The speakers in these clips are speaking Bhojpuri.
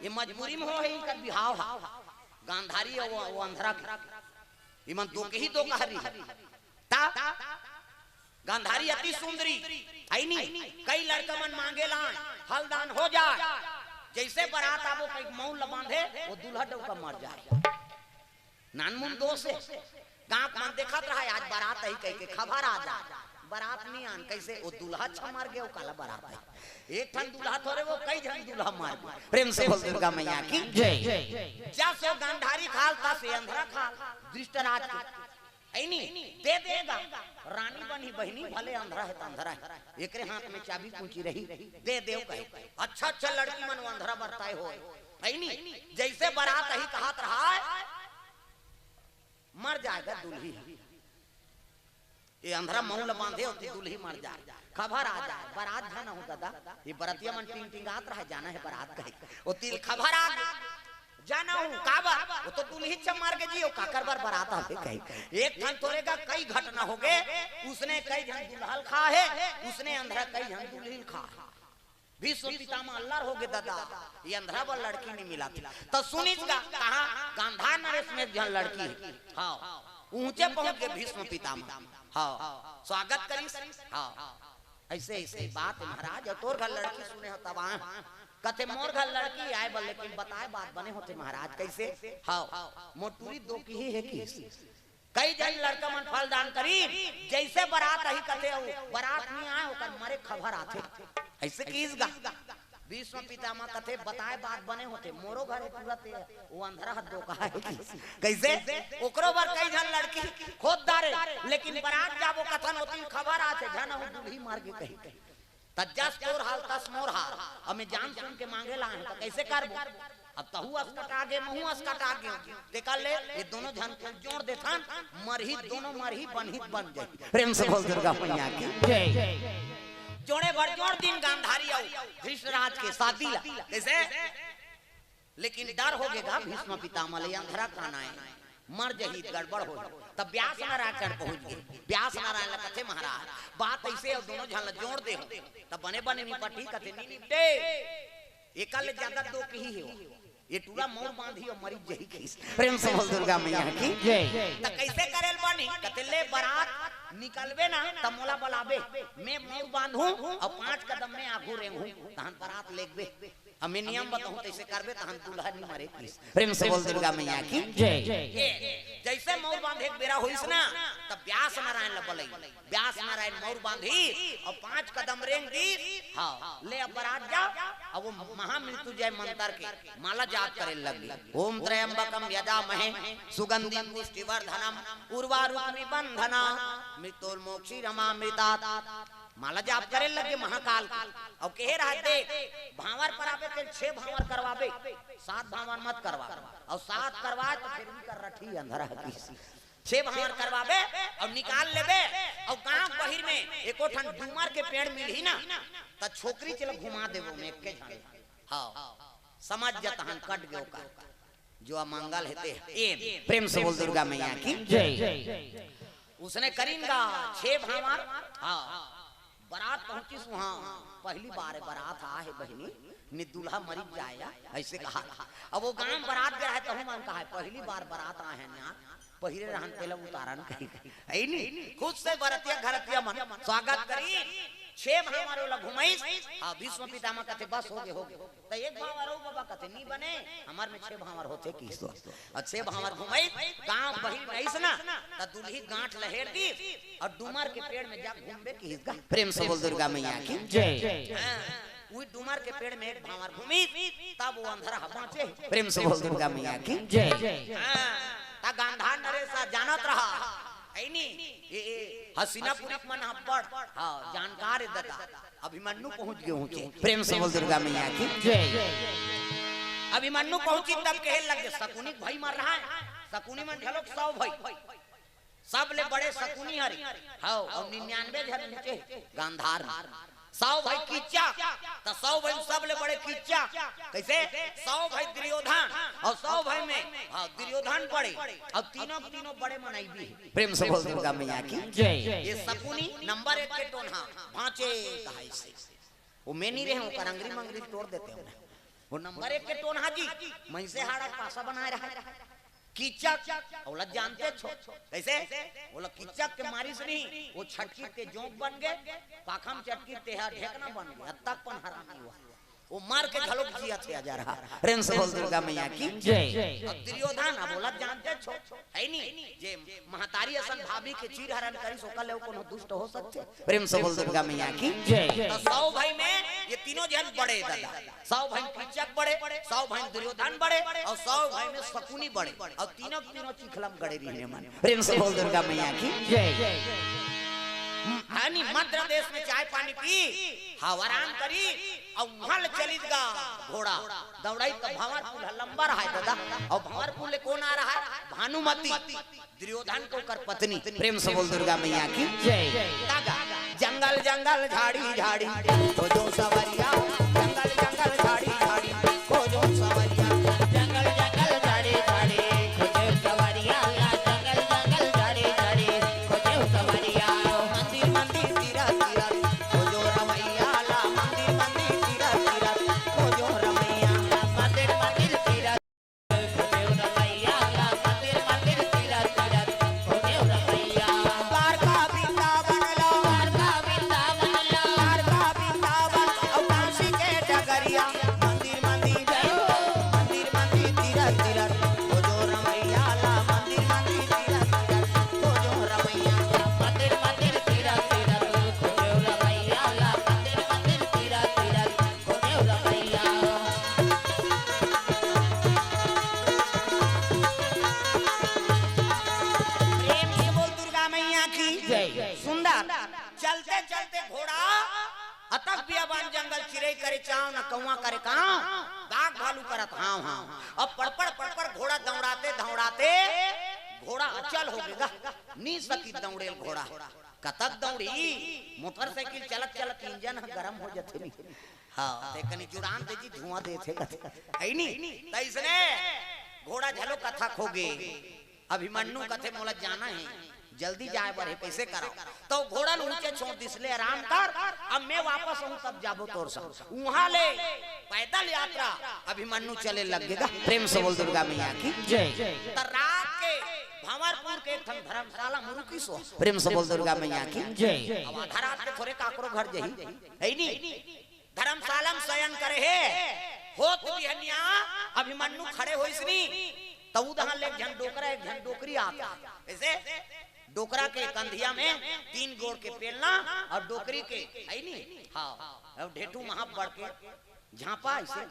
ये मजबूरी में हो है इनका बिहाव गांधारी और वो अंधरा इमन दो के ही दो कहरी ता गांधारी अति सुंदरी है नहीं कई लड़का मन मांगे ला हलदान हो जाए जैसे बारात आवो कई मौन बांधे वो दूल्हा डौका मर जाए नानमुन दोष है गांव मन देखत रहा आज बारात ही कह के खबर आ जा बारात नहीं आन कैसे वो दूल्हा अच्छा मार गया वो काला बारात है एक ठन दूल्हा थोड़े वो कई जन दूल्हा मार गया प्रेम से बोल दुर्गा मैया की जय जा सो गांधारी खालता से अंधरा खाल दृष्टराज के है नहीं दे देगा रानी बनी बहनी भले अंधरा है तो अंधरा है एकरे हाथ में चाबी पूंची रही दे देव कहे अच्छा अच्छा लड़की मन अंधरा बरताए हो है नहीं जैसे बारात ही कहत रहा है मर जाएगा दूल्ही ये अंधरा मऊल बांधे होती दूल्ही मर जाए खबर आ जाए बारात जाना हो दादा ये बरातिया मन टिंग टिंगात रहा जाना है बारात कहे वो तिल खबर आ जाना हूँ काबा वो तो दूल्ही चमार के जियो काकर बार बारात आते कहे एक ठन तोरे का कई घटना हो गए उसने कई जन दुल्हल खा है उसने अंधरा कई जन दूल्ही खा विश्व पितामह अल्लाह हो गए दादा ये अंधरा वाला लड़की नहीं मिला थी तो सुनीगा कहा गांधार नरेश में जन लड़की है हाँ ऊंचे पहुंच के भीष्म पितामह हाँ स्वागत करी हाँ ऐसे ऐसे बात महाराज तोर घर लड़की सुने हो तब कथे मोर घर लड़की आए बल लेकिन बताए बात बने होते महाराज कैसे हाँ मोटूरी दो की ही है कि कई जन लड़का मन फल दान करी जैसे बारात ही कथे बारात नहीं आए होकर मरे खबर आते ऐसे कीसगा भीष्म पितामह कथे बताए बात बने होते मोरो घर है पूरा ते वो अंधरा हाथ दो कहा है कैसे ओकरो बार कई जन लड़की खोद दारे लेकिन बारात जाबो कथन होती खबर आते जन हो दूल्ही मार के कही तजस तोर हाल तस मोर हाल हमें जान सुन के मांगे ला है तो कैसे करबो अब तहु अस्कट आगे महु अस्कट आगे देखा ले ये दोनों जन को जोड़ देथन मरही दोनों मरही बनहित बन जाए प्रेम से बोल दुर्गा मैया की जय जोड़े भर जोड़ दिन गांधारी आओ धृतराज के शादी ला कैसे लेकिन डर हो गएगा भीष्म पितामह ले अंधरा काना है मर जही गड़बड़ हो तब व्यास नारायण पहुंच गए व्यास नारायण कथे महाराज बात ऐसे और दोनों झल जोड़ दे तब बने बने निपटी कथे नहीं निपटे एकल ज्यादा दो की ही हो ये टूरा मोर बांधी और मरी जही खीस प्रेम से बोल दुर्गा मैया की जय त कैसे करेल बानी कथे ले बारात निकलबे ना त मोला बुलाबे मैं मोर बांधूं और 5 कदम में आगू रेंगू तहन बारात लेगबे हमें नियम बताऊं तैसे करबे तहन दूल्हा नहीं मरे प्लीज प्रेम से बोल दुर्गा मैया की जय जैसे मोर बांधे एक बेरा होइस ना तब व्यास नारायण ल बोलै व्यास नारायण मोर बांधी और 5 कदम रेंग दी हां ले अब बारात जा अब वो महामृत्युंजय मंत्र के माला जाप करे लगी ओम त्रयंबकम यजामहे सुगंधिं पुष्टिवर्धनम उर्वारुकमि बंधना मृत्युर्मोक्षीरमामृतात् माला जाप करे लगे महाकाल और कहे रहा देख भावर पर आवे के 6 भावर करवावे 7 भावर मत करवा और 7 करवा तो फिर भी कर रठी अंधरा की 6 भावर करवावे और निकाल लेबे और गांव बहिर में एको ठन डूमर के पेड़ मिलही ना त छोकरी चल घुमा देबो में के जाने हां समझ जतहन कट गयो का जो अमंगल हेते ए प्रेम से बोल दुर्गा मैया की जय उसने करींगा 6 भावर हां बारात पहुंची वहां पहली बार बारात आ है बहनी ने दूल्हा मरी जाया ऐसे कहा अब वो गांव बारात गया है तो हम कहा पहली बार बारात आए हैं ना पहिरे रहन तेल उतारन कही है नहीं खुद से बरतिया घरतिया मन स्वागत करी 6 भावर वाला घुमाइस हां भीष्म पितामह कहते बस हो गए तो एक भावर हो बाबा कहते नहीं बने हमार में 6 भावर होते किस तो और 6 भावर घुमाइस गांव बहिर रहीस ना त दूल्ही गांठ लहेर दी और डूमर के पेड़ में जा घूमबे किस का प्रेम से बोल दुर्गा मैया की जय वो डूमर के पेड़ में एक भावर घूमी तब वो अंधरा बांचे प्रेम से बोल दुर्गा मैया की जय ता गांधार नरेश जानत रहा ऐनी ए हसीनापुरी मन हब्बड़ हां जानकार दता अभिमन्यु पहुंच गए होंगे प्रेम से बोल दुर्गा मैया की जय अभिमन्यु पहुंची तब कहे लगे शकुनी भाई मर रहा है शकुनी मन झलक 100 भाई सब ले बड़े शकुनी हरि हां और 99 झल नीचे गांधार 100 भाई किच्चा तो 100 भाई सब ले बड़े किच्चा कैसे 100 भाई दुर्योधन और 100 भाई में हां दुर्योधन पड़े और तीनों बड़े मनाई भी प्रेम से बोल दुर्गा मैया की जय ये शकुनी नंबर 1 के टोन हां भांचे कहा इससे वो मैं नहीं रहे हूं करंगरी मंगरी तोड़ देते हैं वो नंबर 1 के टोन हाजी मैं से हाड़ा पासा बनाए रहा कीचक ओला जानते छो कैसे बोला कीचक के मारी से नहीं वो छटकी ते जोंक बन गए पाखम चटकी ते ढेकना बन गया तक पन हरामी हुआ वो मार के झलोक जिया थे जा रहा प्रेम से बोल दुर्गा मैया की जय। अब दुर्योधन बोला जानते छो है नहीं जे महतारी असन भाभी के चीर हरण करी सोकल ले कोनो दुष्ट हो सकते प्रेम से बोल दुर्गा मैया की जय। तो 100 भाई में ये तीनों जन बड़े दादा 100 भाई कीचक बड़े 100 भाई दुर्योधन बड़े और 100 भाई में शकुनी बड़े और तीनों चिखलम गड़े रहने मन प्रेम से बोल दुर्गा मैया की जय। हानी मध्य देश में चाय पानी पी हवरान करी और महल चलीगा घोड़ा दौड़ाई तो भंवरपुर लंबा रहा है दादा और भंवरपुर ले कौन आ रहा है भानुमती दुर्योधन को कर पत्नी प्रेम से बोल दुर्गा मैया की जय। जंगल जंगल झाड़ी झाड़ी खोजो सवरिया जंगल जंगल झाड़ी झाड़ी खोजो सवरिया जंगल जंगल झाड़ी झाड़ी खोजो सवरिया जंगल जंगल झाड़ी झाड़ी खोजो सवरिया मंदिर मंदिर तीरा तीरा खोजो रमैया ला मंदिर मंदिर तीरा तीरा खोजो रमैया मंदिर मंदिर तीरा खोजो रमैया ला मंदिर मंदिर तीरा तीरा खोजो रमैया द्वारका वृंदावन ला द्वारका वृंदावन ला द्वारका वृंदावन और काशी के डगरिया मंदिर मंदिर मंदिर मंदिर तीरा तीरा खोजो रमैया ला मंदिर मंदिर तीरा तीरा खोजो रमैया मंदिर मंदिर तीरा तीरा खोजो रमैया ला मंदिर मंदिर तीरा तीरा खोजो रमैया। प्रेम से बोल दुर्गा मैया की जय। सुंदर चलते चलते घोड़ा अतक बियाबान जंगल चिड़ै करे चाव न कौवा करे काव बाघ भालू करत हां हां अब पड़पड़ घोड़ा दौड़ाते दौड़ाते घोड़ा अचल हो गया नी सकी दौड़ेल घोड़ा कतक दौड़ी मोटरसाइकिल चलत चलत इंजन गरम हो जाते नी हां ते कनी जुड़ान दे जी धुआं देथे है नी तैसने घोड़ा झलो कथा खोगे अभिमन्यु कथे मोला जाना है जल्दी जाए बड़े कैसे करो तो घोड़ा ऊंचे छोड़ दिसले आराम कर अब मैं वापस हूं तब जाबो तोर संग वहां ले पैदल यात्रा अभिमन्यु चले लगेगा प्रेम से बोल दुर्गा मैया की जय। त रात के भंवरपुर के धर्मशाला मुरुकी सो प्रेम से बोल दुर्गा मैया की जय। अब आधा रात के थोड़े काकरो घर जही है नी धर्मशाला में शयन करे है होत बिहनिया अभिमन्यु खड़े होइसनी तऊ दहां ले झन डोकरा एक झन डोकरी आता ऐसे डोकरा के कंधिया में 3 गोड़ के पेलना और डोकरी के है नी हां अब ढेटू महा बढ़ के झापा ऐसे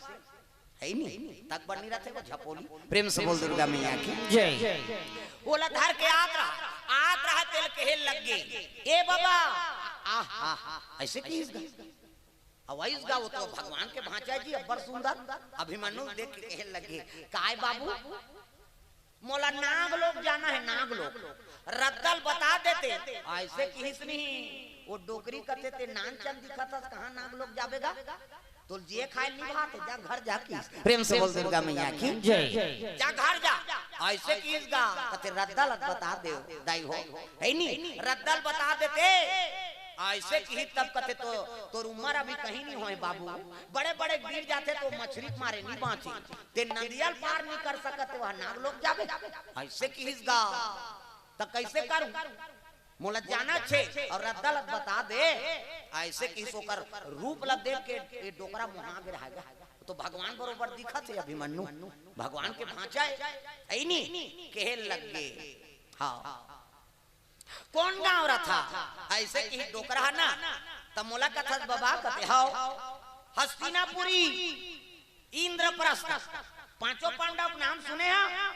है नी तक बनी रहते को झपोली प्रेम से बोल दुर्गा मैया की जय। ओला धर के आत रहा तेल के हेल लग गए ए बाबा आहा ऐसे कीस अवाइस गा वो तो भगवान के भांचा जी अब्बर सुंदर अभिमन्यु देख के कहे लगे काय बाबू मोला नाग लोग जाना है नाग लोग रद्दल बता देते ऐसे किस नहीं वो डोकरी करते थे नान चंद दिखा था कहां नाग लोग जावेगा तो जे खाए नहीं भाते जा घर जा किस प्रेम से बोल दुर्गा मैया की जय। जा घर जा ऐसे किस गा कहते रद्दल बता दे दाई हो है नी रद्दल बता देते ऐसे की तब कहते तो तोर उम्र अभी कहीं नहीं होए बाबू बड़े बड़े गिर जाते तो मछली मारे नहीं बाँची ते नदियल पार नहीं कर सकते वह नाग लोग जावे ऐसे की हिस्सा तब कैसे करूं मोला जाना छे और रद्दल बता दे ऐसे की सोकर रूप ला देख के डोकरा मुहा के रहेगा तो भगवान बरोबर दिखत है अभिमन्यु भगवान के भांचा है नी कहे लग गए हां कौन गाँव रहा था ऐसे की डोकरा ना तब मोला कथा बाबा कहते हाउ हस्तिनापुरी इंद्रप्रस्थ 5 पांडव नाम सुने हैं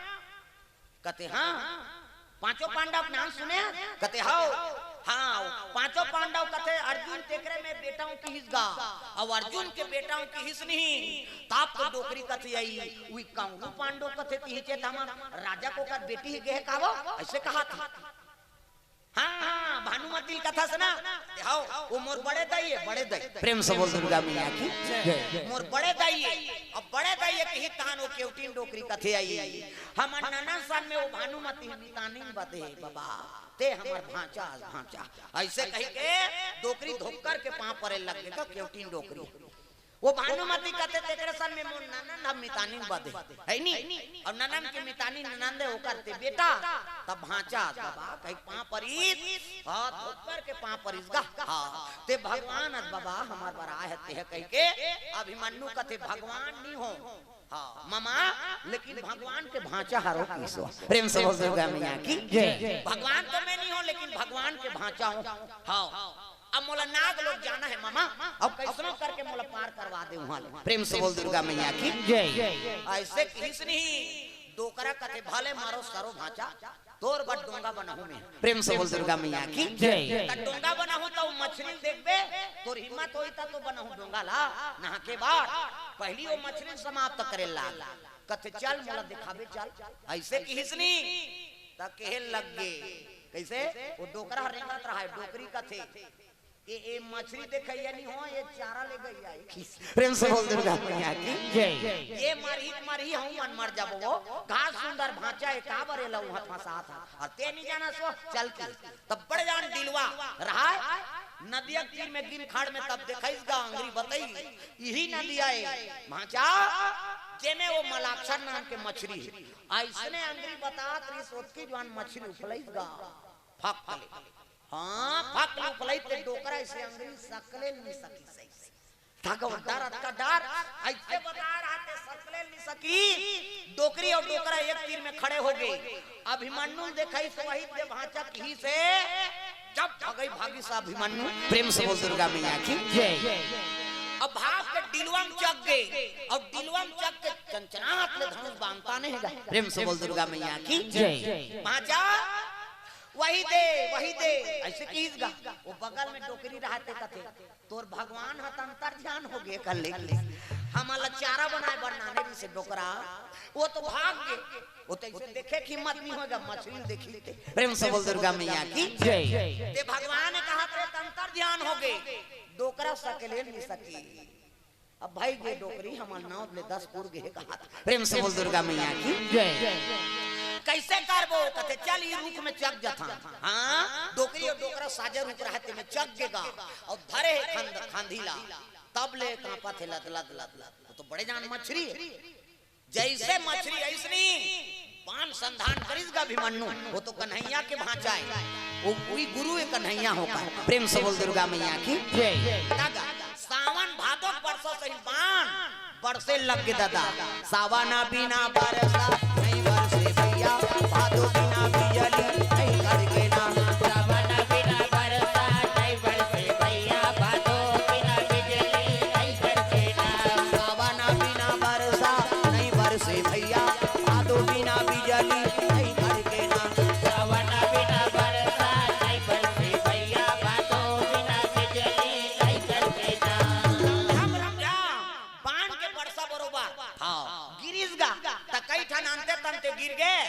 कहते हाँ 5 पांडव नाम सुने हैं कहते हाउ हाँ 5 पांडव कहते अर्जुन तेकरे में बेटाओं की हिस्सा और अर्जुन के बेटाओं की हिस्स नहीं ताप तो डोकरी कथी आई वी कांगू पांडव कथे तीचे तमा राजा को कर बेटी ही गए कावो ऐसे कहा था हाँ भानुमती कथा सुना हाउ वो मोर बड़े दाई प्रेम से बोल दुर्गा मैया की मोर बड़े दाई अब बड़े दाई के ही तानो केवटीन डोकरी कथे आई हमर नाना सन में वो भानुमती नितानी बते बाबा ते हमर भांचा ऐसे कह के डोकरी धोकर के पांव परे लग गए केवटीन डोकरी वो भानुमति कहते तेरे सन में मोर ननन हम मितानी बदे है नी और ननन के मितानी ननंदे हो करते बेटा तब भांचा बाबा कहीं पां परिस हाथ ऊपर के पां परिस गा हां ते भगवान बाबा हमार बड़ा है ते कह के अभिमन्यु कहते भगवान नहीं हो हां मामा लेकिन भगवान के भांचा हारो किसो प्रेम से बोल दुर्गा मैया की जय भगवान तो मैं नहीं हूं लेकिन भगवान के भांचा हूं हां अब मोला नाग लोग जाना है मामा अब कैसनो करके मोला पार करवा दे वहां प्रेम से बोल दुर्गा मैया की जय ऐसे किस नहीं डोकरा कथे भले मारो सरो भांचा तोर बड़ डोंगा बनाहू में प्रेम से बोल दुर्गा मैया की जय त डोंगा बनाहू तो मछली देखबे तोर हिम्मत होई त तो बनाहू डोंगा ला नहा के बाद पहली वो मछली समाप्त करे लाग कथे चल मोला दिखाबे चल ऐसे किस नहीं त कहे लग गे कैसे वो डोकरा रेंगत रहा है डोकरी कथे ये मछली देखैया नहीं हो ये चारा ले गई आई प्रेम से बोल दुर्गा मैया की जय ये मरही हूं मन मर जाबो वो घास सुंदर भांचा है का बरे लऊ हाथ फसा था और ते नहीं जाना सो चल के तब बड़ जान दिलवा रहा नदिया तीर में गिन खाड़ में तब देखैस गा अंगरी बताई यही नदिया है भांचा जेमे वो मलाक्षर नाम के मछली है ऐसने अंगरी बता त्री सोच की जवान मछली उफलैस गा फक फले हाँ फक उफलैस ते डोकरा ऐसे अंगरी सकले नहीं सकी सही डर का डर ऐसे बता रहा थे सकले नहीं सकी डोकरी और डोकरा एक तीर में खड़े हो गए अभिमन्यु देखा वही दे भांचा की से जब भगई भागी सा अभिमन्यु प्रेम से बोल दुर्गा मैया की जय अब भाग के दिलवम चक गए और दिलवम चक के चंचनाट ले धनुष बांधता नहीं है प्रेम से बोल दुर्गा मैया की जय भांचा वही दे ऐसे कीज गा वो बगल में डोकरी रहते कथे तोर भगवान हत अंतर ध्यान हो गए कर ले हमारा चारा बनाए बनाने भी से डोकरा वो तो भाग गए वो तो ऐसे देखे कि हिम्मत नहीं होगा मछली देखी लेते प्रेम से बोल दुर्गा मैया की जय ते भगवान ने कहा तेरे अंतर ध्यान हो गए डोकरा सकले नहीं सकी अब भाई ये डोकरी हमार नाव ले 10 पुर गए कहा प्रेम से बोल दुर्गा मैया की जय कैसे करबो कहते चल ये रुख में चक जाता हां डोकरी और डोकरा साजे रुक रहते में चक गेगा और धरे खांधीला तब ले कांपा थे लद लद लद लद तो बड़े जान मछली जैसे मछली ऐसनी पान संधान करिसगा अभिमन्यु वो तो कन्हैया के भांचा है वो कोई गुरु है कन्हैया होगा प्रेम से बोल दुर्गा मैया की जय सावन भादो बरसों से बाण बरसे लग के दादा सावना बिना बरसा नहीं बरसे भैया भादो बिना बिजली नहीं करके ना सावना बिना बरसा नहीं बरसे भैया भादो बिना बिजली नहीं करके ना सावना बिना बरसा नहीं बरसे भैया भादो बिना बिजली नहीं करके ना सावना बिना बरसा नहीं बरसे भैया भादो बिना बिजली नहीं करके ना बाण के बरसा बरोबर हां गिरिस गा त कई ठन अंते तंते गिर गए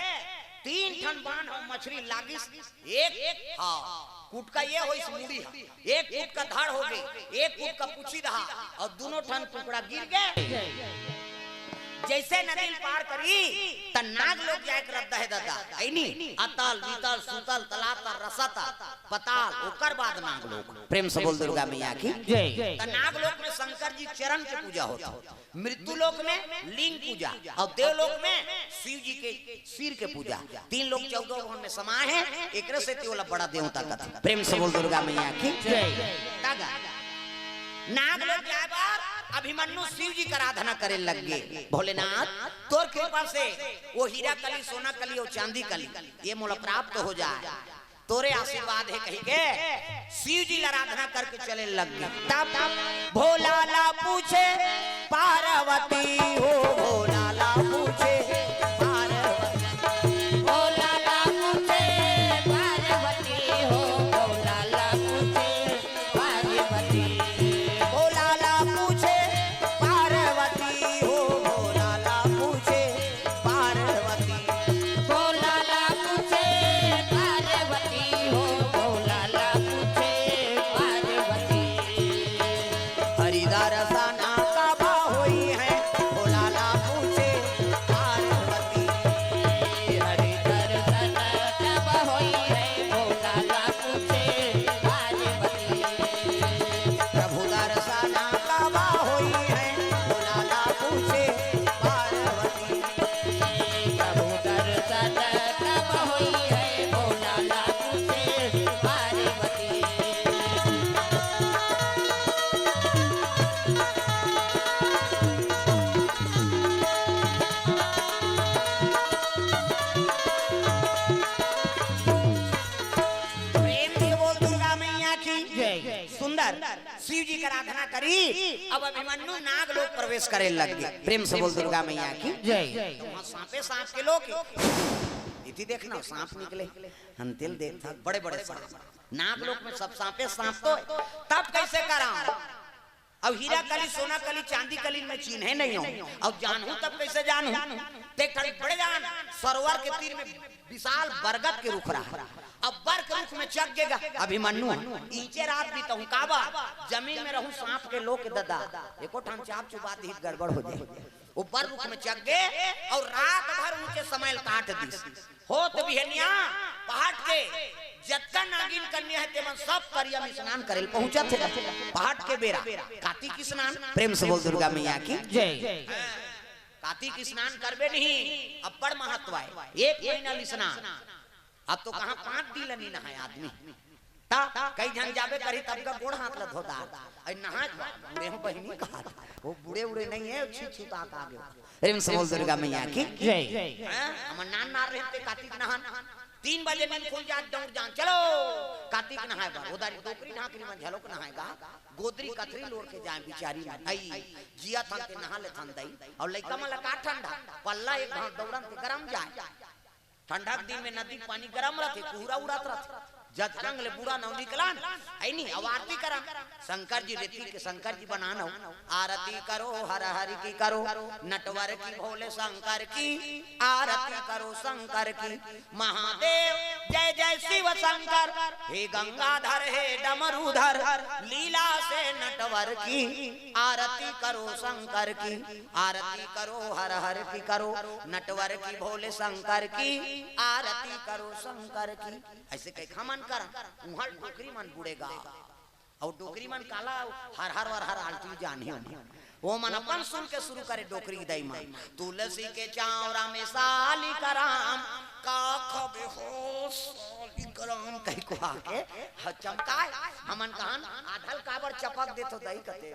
3 ठन बाण और मछली लागिस एक हां कूट का ये होइस मुड़ी एक कूट का धाड़ हो गई एक कूट का पूछी रहा और दोनों ठन टुकड़ा गिर गए जैसे नदी पार करी त नाग लोग जाए कर रद्दा है दादा ऐनी अतल वितल सुतल तलाता रसता पताल ओकर बाद नाग लोग प्रेम से बोल दुर्गा मैया की जय त नाग लोक में शंकर जी चरण के पूजा होता मृत्यु लोक में लिंग पूजा और देव लोक में शिव जी के सिर के पूजा 3 लोग 14 भवन में समाये हैं एकरे से तेला बड़ा देवता कथा प्रेम से बोल दुर्गा मैया की जय तागा नाग लोग जाए बार अभिमन्यु शिव जी का आराधना करे लग गए भोलेनाथ तोर कृपा से वो हीरा कली सोना कली और चांदी कली ये मोला प्राप्त हो जाए तोरे आशीर्वाद है कही के शिव जी आराधना करके चले लग गए तब भोला ला पूछे पार्वती हो भोला ला पूछे हरिदार साना का बा होई है अंदर शिव जी की आराधना करी। अब अभिमन्यु नाग लोग प्रवेश करे लग गए। प्रेम से बोल दुर्गा मैया की जय। सांपे सांप के लोग इति देखना सांप निकले हंतिल देखता बड़े बड़े सांप नाग लोग में सब सांपे सांप तो तब कैसे करा। अब हीरा कली सोना कली चांदी कली में चिन्हे नहीं हो। अब जानू तब कैसे जानू। देख बड़े जान सरोवर के तीर में विशाल बरगद के रुख रहा। अब बर के रुख में चक गेगा अभिमन्यु ईचे रात भी तो काबा जमीन में रहूं सांप के लोग ददा एको ठाम चाप चुबा दी गड़बड़ हो जाए। ऊपर रुख में चक गे और रात भर ऊंचे समय काट दी हो तो बिहनिया पहाड़ के जत्ता नागिन कन्या है तेमन सब करिया में स्नान करेल पहुंचा थे पहाड़ के बेरा कार्तिक स्नान। प्रेम से बोल दुर्गा मैया की जय। कार्तिक स्नान करबे नहीं अब बड़ महत्व है एक महीना स्नान। अब तो कहां 5 दिन नहीं नहाए आदमी ता कई जन जाबे करी तब का गोड़ हाथ लत होता है नहा बूढ़े बहनी कहा वो बूढ़े उड़े नहीं है छी छी ता आगे। प्रेम से बोल दुर्गा मैया की जय। हम नान नार रहते कार्तिक नहान 3 बजे नींद खुल जाए दौड़ जान चलो कार्तिक नहाए बा उधर डोकरी ढाकरी में झलोक नहाएगा गोदरी कथरी लोड़ के जाए बिचारी में आई जिया था के नहा ले थन दई और लइका में लगा ठंडा पल्ला एक घाट दौड़न के गरम जाए ठंडा के दिन में नदी पानी गरम रहते पूरा उड़ात रहते जब रंग ले बुरा नौ निकलान आई नहीं अब आरती करा शंकर जी रीति के शंकर जी बनाना आरती करो हर हरि की करो नटवर की भोले शंकर की आरती करो शंकर की महादेव जय जय शिव शंकर हे गंगाधर हे डमरूधर लीला से नटवर की आरती करो शंकर की आरती करो हर हर की करो नटवर की भोले शंकर की आरती करो शंकर की। ऐसे कई खमन कर उहर डोकरी मन बुड़ेगा और डोकरी मन काला हर हर वर हर आलती जानी वो मन अपन सुन के शुरू करे डोकरी दई मन तुलसी के चावरा में साली कराम का खबे हो साली कराम कहीं को आके चमकाए हमन कहन आधल काबर चपक दे तो दई कते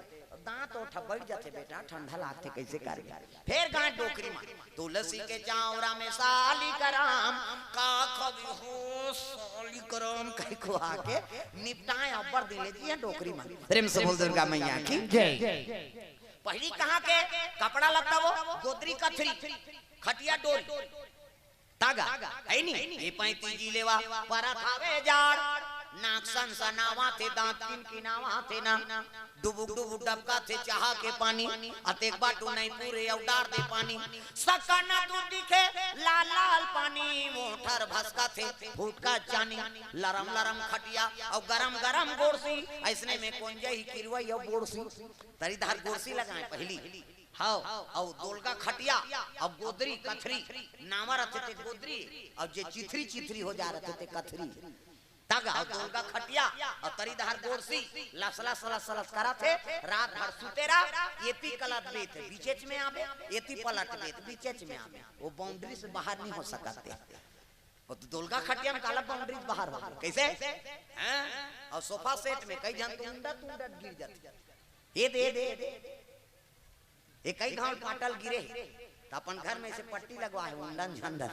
दांत उठ बैठ जाते बेटा ठंडा लागते कैसे करे फिर गाय डोकरी में तुलसी के चावरा में साली कराम का खबे हो साली कराम कहीं को आके निपटाए अब्बर दिले जी डोकरी में। प्रेम से बोल दुर्गा मैया की जय। पहली कहां के कपड़ा लत्ता वो गोदरी कथरी खटिया डोरी तागा है नहीं ये 35 लेवा परथावे जाड़ नाकसन सनावा थे दांत किन किनावा थे ना डुबुक डुबुक डबका थे चाहा के पानी अतेक बाटू नहीं पूरे उडार दे पानी सकना दूध दिखे लाल लाल पानी मोटर भसका थे फूट का चानी लरम लरम खटिया और गरम गरम गोरसी ऐसने में कोंजा ही किरवई और गोरसी तरीदार गोरसी लगाए पहली हाउ और दोलगा खटिया अब गोदरी कथरी नामा रहते थे गोदरी और जे चिथरी चिथरी हो जा रहे थे कथरी तागा और दोलगा खटिया और तरीदार गोरसी लसला सलस करा थे रात भर सुतेरा एती कलत बेत बीचेच में आवे एती पलट बेत बीचेच में आवे वो बाउंड्री से बाहर नहीं हो सकते और दोलगा खटिया में काला बाउंड्री बाहर हो कैसे हैं और सोफा सेट में कई जन तुंडा गिर जाते ये दे एक कई घाव पाटल गिरे तो अपन घर में से पट्टी लगवा है उंडन झंडा।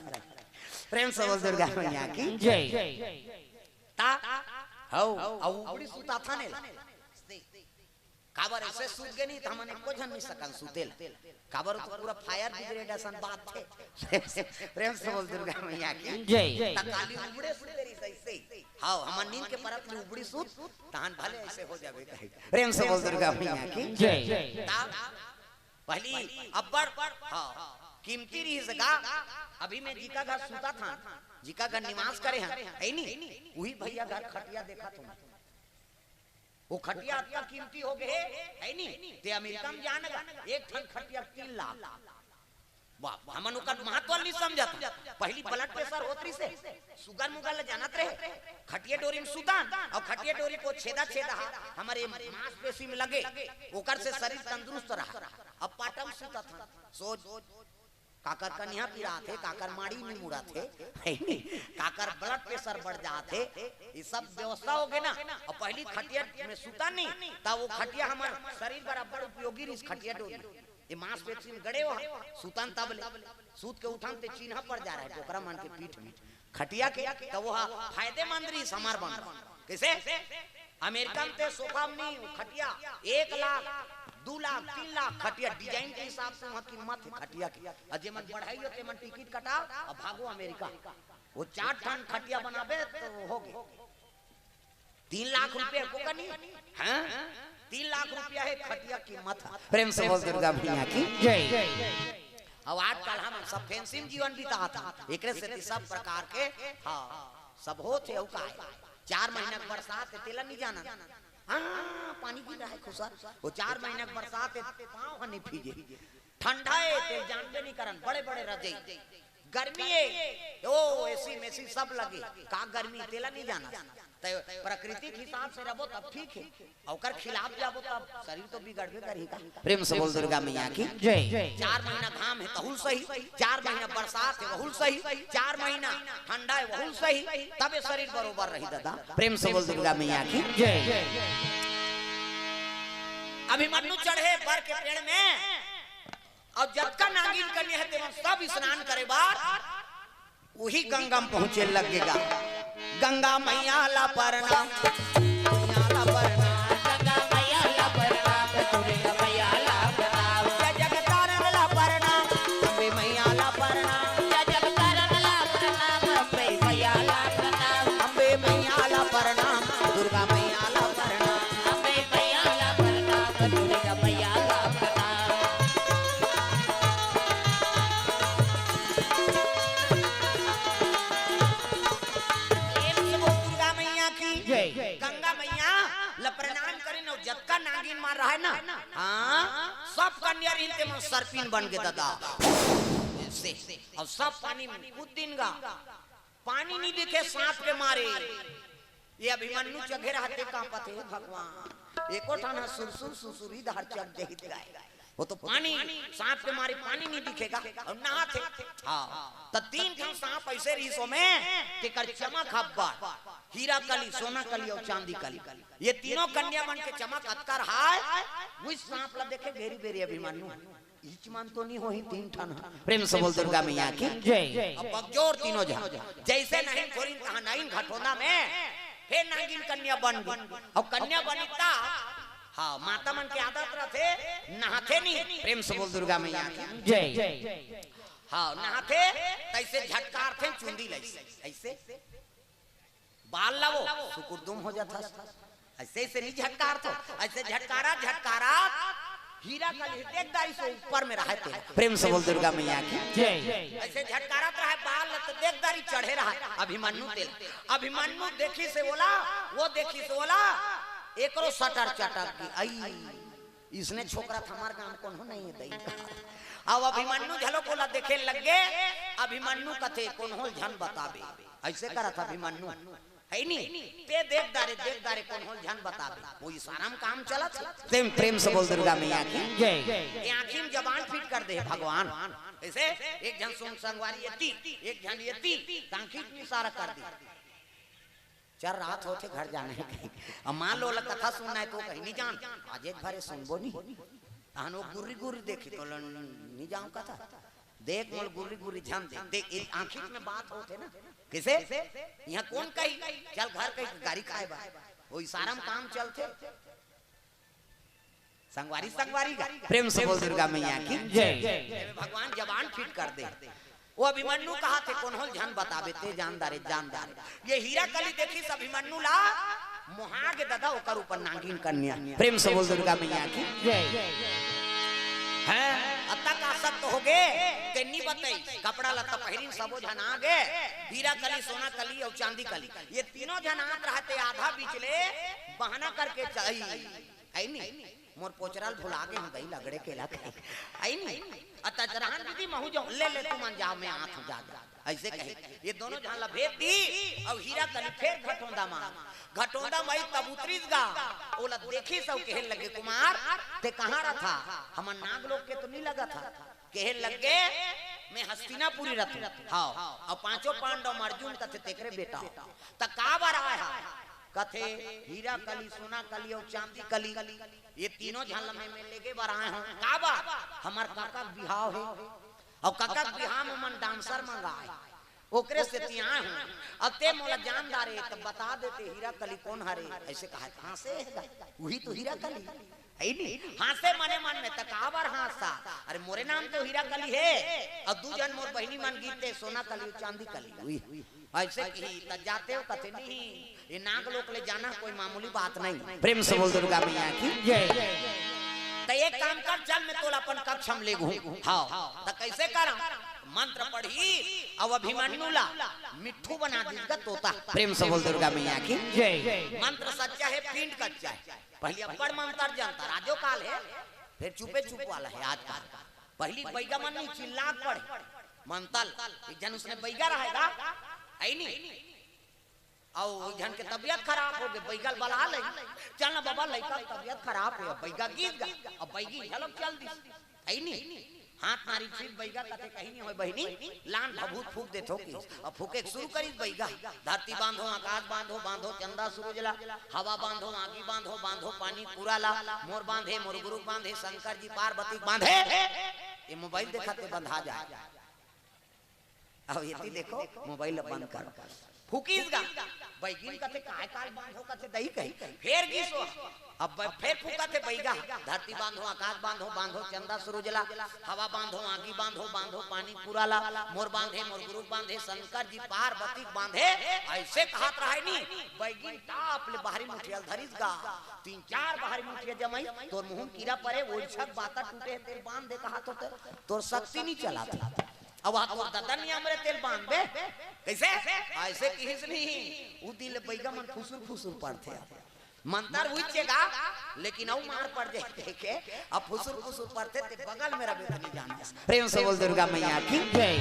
प्रेम से बोल दुर्गा मैया की जय। ता हौ औ बड़ी सुता था ने काबर ऐसे सूत गए नहीं तो हमने को जन नहीं सकन सुतेल काबर तो पूरा फायर ब्रिगेड असन बात थे। प्रेम से बोल दुर्गा मैया की जय। ता काली उबड़े सुतेरी सही हां हमन नींद के परत में उबड़ी सूत तान भले ऐसे हो जावे कहे। प्रेम से बोल दुर्गा मैया की जय। ता पहली अब्बर हाँ कीमती रही सगा अभी मैं जीका घर सूता था जीका घर निवास करे हैं है नहीं वही भैया घर खटिया देखा तुम वो खटिया इतना कीमती हो गए है नहीं ते अमेरिका में जानेगा एक ठन खटिया 3 लाख वाह हमन ओकर महत्व नहीं समझत पहली ब्लड प्रेशर होतरी से सुगर मुगर ले जानत रहे खटिया डोरी में सुतान और खटिया डोरी को छेदा हमारे मांसपेशी में लगे ओकर से शरीर तंदुरुस्त रहा। अब पाटम सुता था सोच काकर कन्या पीड़ा थे काकर माड़ी में मुड़ा थे काकर ब्लड प्रेशर बढ़ जाते ये सब व्यवस्था हो गए ना। और पहली खटिया में सुता नहीं तब वो खटिया हमारे शरीर बराबर उपयोगी इस खटिया डोरी ये मांसपेशी में गड़े हो सुतन तब ले सूत के उठान ते चिन्ह पड़ जा रहा है टोकरा मान के पीठ में खटिया के तो वो फायदेमंद रही समार बन कैसे अमेरिका में सोफा में खटिया 1 लाख 2 लाख 3 लाख खटिया डिजाइन के हिसाब से वहाँ कीमत है खटिया की। अजय मन बढ़ाई होते मन टिकट कटा और भागो अमेरिका। वो 4 टन खटिया बनाबे तो हो गए 3 लाख रुपए को कनी हैं 3 लाख रुपया है खटिया कीमत। प्रेम से बोल दुर्गा मैया की जय। अब आजकल हम सब फैंसी जीवन बिता था एक से सब प्रकार के हाँ सब होते हो का 4 महीना की बरसात तेला नहीं जाना हाँ पानी गिर रहा है खुशा वो 4 महीना की बरसात पाँव नहीं भीगे ठंडा है तेल जानते नहीं करन बड़े बड़े रजाई गर्मी है ओ एसी मेसी सब लगे का गर्मी तेला नहीं जाना प्रकृति के हिसाब से रहो तब ठीक है और खिलाफ जाबो तब शरीर तो बिगड़बे करेगा। प्रेम से बोल दुर्गा मैया की जय। 4 महीना घाम है तहुल सही 4 महीना बरसात है वहुल सही 4 महीना ठंडा है वहुल सही तब शरीर बरोबर रही दादा। प्रेम से बोल दुर्गा मैया की जय। अभिमन्यु चढ़े बर के पेड़ में और जब का नागिन करनी है तेरा सब स्नान करे बार वही गंगा में पहुंचे लगेगा। गंगा मैया ला प्रणाम मैया ला प्रणाम गंगा मैया ला प्रणाम दुर्गा मैया ला प्रणाम जगतारण ला प्रणाम अम्बे मैया ला प्रणाम जगतारण ला प्रणाम अम्बे मैया ला प्रणाम अम्बे मैया ला प्रणाम दुर्गा मैया ला प्रणाम अम्बे मैया ला प्रणाम दुर्गा मैया ला प्रणाम। गंगा मैया प्रणाम करें और जतका नागिन मार रहा है ना हाँ सब कन्या रिलते में सर्पिन बन के दादा और सब पानी में कुछ दिन का पानी नहीं दिखे सांप के मारे ये अभिमन्यु चघे रहते कहाँ पते भगवान एको ठाना सुरसुर सुसुरी धार चढ़ जहित गाए वो तो पानी सांप के मारे पानी नहीं दिखेगा और नहाते हाँ तो 3 ठन सांप ऐसे रिसो में तेकर चमक हब्बा हीरा कली सोना कली और चांदी कली ये तीनों कन्या बन के चमक अतकर हाय वो सांप ला देखे बेरी बेरी अभिमन्यु इच मान तो नहीं हो ही 3 ठन। प्रेम से बोल दुर्गा मैया की जय। अब बगजोर तीनों जन जैसे नहीं थोड़ी कहा नहीं घटोना में हे नागिन कन्या बन और कन्या बनिता हाँ माता मन के आदत रहते नहाते नहीं। प्रेम से बोल दुर्गा मैया की जय। हाँ नहाते तैसे झटकार थे चुंदी ऐसे बाल लावो सुकुरदुम हो जाता ऐसे से नहीं झटकार तो ऐसे झटकारा झटकारा हीरा का देखदारी से ऊपर में रहते। प्रेम से बोल दुर्गा मैया की जय। ऐसे झटकारा रहा बाल तो देखदारी चढ़े रहा अभिमन्यु तेल अभिमन्यु देखी से बोला वो देखी से बोला एकरो सटर चटर की आई इसने छोकरा हमार काम कौन हो नहीं है दई अब अभिमन्यु झलो बोला देखे लग गए अभिमन्यु कथे कौन हो झन बताबे ऐसे करा था अभिमन्यु है नहीं ते देखदारे कौन हो झन बताबे वो इशारा में काम चला था। प्रेम से बोल दुर्गा मैया की जय। आंखी में जबान फिट कर दे भगवान ऐसे एक झन सुन संगवारी यति एक झन यति आंखी में इशारा कर दी 4 रात होते घर जाने कहीं अब मान लो कथा सुनना है तो कहीं नहीं जान आज एक भरे सुनबो नहीं अहन वो गुर्री गुर्री देखी तो नहीं जाऊं कथा देख मोल गुर्री गुर्री ध्यान देख आंखी में बात होते ना किसे यहाँ कौन कही चल घर कहीं गाड़ी खाए बा वो इशारा में काम चलते संगवारी संगवारी का। प्रेम से बोल दुर्गा मैया की जय। भगवान जबान फिट कर दे वो अभिमन्यु कहा थे कौन हो झन बताबे ते जानदारे ये हीरा कली देखी सब अभिमन्यु ला मोहागे दादा ओकर ऊपर नागिन कन्या। प्रेम से बोल दुर्गा मैया की जय। है अत्ता का सत्य हो गए तेनी बताई कपड़ा लत्ता पहिरिन सबो झन आ गए हीरा कली सोना कली और चांदी कली ये तीनों झन आत रहते आधा बीचले बहाना करके चाहिए आई नहीं मोर पोचराल भुला के हम दही लगड़े केला आई नहीं अता जरान दीदी महू जाओ ले तू मन जाओ मैं आठ जा ऐसे कहे ये दोनों जहां ला भेद दी और हीरा कली फिर घटोंदा मई कबूतरीज गा ओला देखी सब कहन लगे कुमार ते कहां रहा था हमन नाग लोग के तो नहीं लगा था कहन लगे मैं हस्तिनापुरी रथ हां और 5 पांडव अर्जुन कथे तेकरे बेटा त का बार आया कथे हीरा कली सोना कली और चांदी कली ये तीनों झल में लेके बार आए हूं का बात हमार काका बिहाव है और काका बिहाव में मन डांसर मंगाए ओकरे से तिया हूं अब ते मोला जानदार है तब बता देते हीरा कली कौन हरे ऐसे कहा कहां से है वही तो हीरा कली है नहीं हासे मने मन में तकावर हासा अरे मोरे नाम तो हीरा कली है और दू जन मोर बहिनी मन गीते सोना कली चांदी कली ऐसे की त जाते हो कथे नहीं ये नाग लोक ले जाना कोई मामूली बात नहीं प्रेम से बोल दुर्गा मैया की जय तो एक काम कर चल मैं तोला अपन कक्ष हम ले घूम हां त कैसे करा मंत्र पढ़ी अब अभिमन्यु ला मिट्ठू बना देगा तोता प्रेम से बोल दुर्गा मैया की जय मंत्र सच्चा है पिंड कच्चा है पहले अपर मंत्र जानता राजो काल है फिर चुपे चुप वाला है आज का पहली बैगा मन नहीं चिल्ला पड़े मंतल एक जन उसने बैगा रहेगा आई नहीं और जन के तबियत खराब हो गई बैगल बला ले चलना बाबा लड़का तबियत खराब है बैगा गीत गा अब बैगी झलक चल दी आई नहीं हाथ मारी चीज बैगा कते कहीं नहीं होय बहिनी लान भभूत फूक देथो की अब फूके शुरू करी बैगा धरती बांधो आकाश बांधो बांधो चंदा सूरजला हवा बांधो आगी बांधो बांधो पानी पूरा ला मोर बांधे मोर गुरु बांधे शंकर जी पार्वती बांधे ये मोबाइल दिखाते बंधा जाए अब ये देखो मोबाइल बंद कर फूकीस गा बैगिन कते काय काल बांधो कते दही कही फेर गीसो अब फिर फूका थे बैगा धरती बांधो आकाश बांधो बांधो चंदा सूरजला हवा बांधो आगी बांधो बांधो पानी पूरा ला मोर बांधे मोर गुरु बांधे शंकर जी पार्वती बांधे ऐसे कहत रहे नी बैगिन टाप ले बाहरी मुठियल धरिस गा तीन चार बाहरी मुठिया जमाई तोर मुंह कीड़ा परे ओछक बाता टूटे तेल बांध दे कहा तो तोर शक्ति नहीं चला था अब आप दादा नहीं हमरे तेल बांध दे कैसे ऐसे किस नहीं उ दिल बैगा मन फुसुर फुसुर पड़थे मंतर हुईचेगा लेकिन औ मार पड़ जाए के अब फुसुर फुसुर पड़ते ते बगल मेरा बेटा नहीं जानता प्रेम से बोल दुर्गा मैया की जय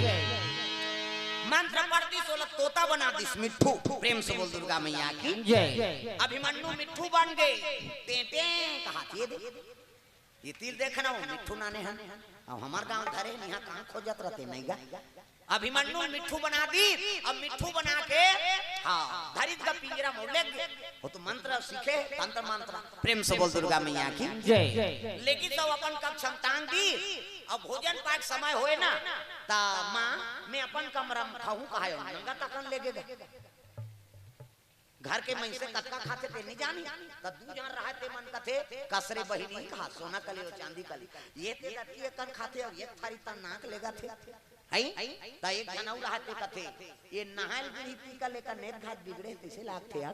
मंत्र पढ़ती सोलह तोता बना दिस मिट्ठू प्रेम से बोल दुर्गा मैया की जय अभिमन्यु मिट्ठू बन गए टेटे कहा ये तिल देखना मिट्ठू नाने हैं अब हमार गांव धरे यहाँ कहाँ खोजत रहते नहीं गा अभिमन्यु मिट्ठू बना दी अब मिट्ठू बना के हाँ धरित का पिंजरा मोड़ ले वो तो मंत्र सीखे तंत्र मंत्र प्रेम से बोल दुर्गा मैया की जय लेकिन तो अपन कक्षम तांग दी अब भोजन पाक समय होए ना ता माँ मैं अपन कमरा में खाऊं कहा नंगा तकन लेगे घर के मन से कतका खाते थे नहीं जानी तब दू जान रहा थे मन कथे कसरे बहिनी कहा सोना कली और चांदी कली ये थे लड़की कन खाते और एक थारी ता नाक लेगा थे हई ता एक जनौ रहा थे कथे ये नहाल गिरी पी का लेकर नेक घाट बिगड़े तैसे लाग थे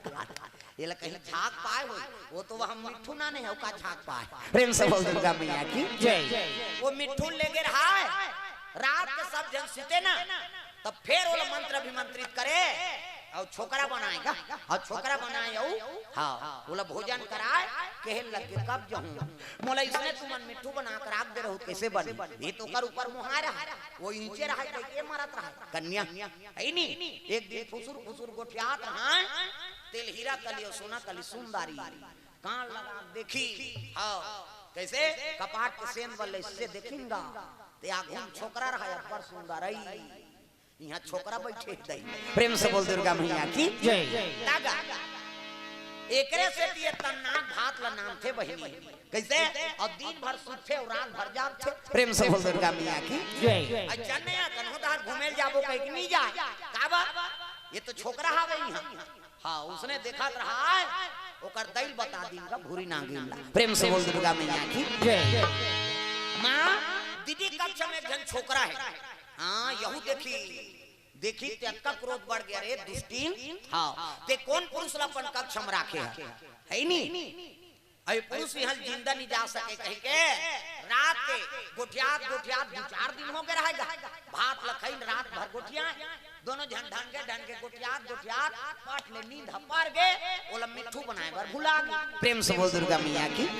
ये ला कहीं झाग पाए हो वो तो हम मिट्ठू ना नहीं का झाग पाए प्रेम से बोल दुर्गा मैया की जय वो मिट्ठू लेके रहा रात के सब जन सीते ना तब फिर वो मंत्र अभिमंत्रित करे और छोकरा बनाएगा और छोकरा बनाए हाँ बोला भोजन कराए कहे लगे कब जाऊं मोला इसने तुमन मिट्ठू बना कर आग दे रहो कैसे बने ये तो कर ऊपर मुहा रहा वो नीचे रहा के मारत रहा कन्या है नहीं एक दिन फुसुर फुसुर गोठियात रहा तेल हीरा कली और सोना कली सुंदरी कान लगा देखी हाँ कैसे कपाट के सेन वाले से देखेंगा ते आगे छोकरा रहा पर सुंदर यहाँ छोकरा बैठे प्रेम से बोल दुर्गा मैया की जय तागा एकरे से ये तन्नाक भात ला नाम थे बहिनी कैसे और दिन भर सूखे और रात भर जाग थे प्रेम से बोल दुर्गा मैया की जय अच्छा ने कन्होदार घूमे जाबो कहीं नहीं जाए काबा ये तो छोकरा हा गई हां उसने देखा रहा है ओकर दैल बता दीगा भूरी नागिन प्रेम से बोल दुर्गा मैया की जय मां दीदी कक्ष में एक जन छोकरा है हाँ यहू देखी तेका क्रोध बढ़ गया रे दुष्टीन हाँ ते कौन पुरुष अपन कक्ष में राखे है नहीं अरे पुरुष यहाँ जिंदा नहीं जा सके कहीं के रात के गोठियात गोठियात 2-4 दिन हो गए रहेगा भात लखई रात भर गोठिया दोनों ढंग के गोठियात गोठियात पाट ले नींद हपार गए ओला मिट्ठू बनाए बर भुला प्रेम से बोल दुर्गा मैया की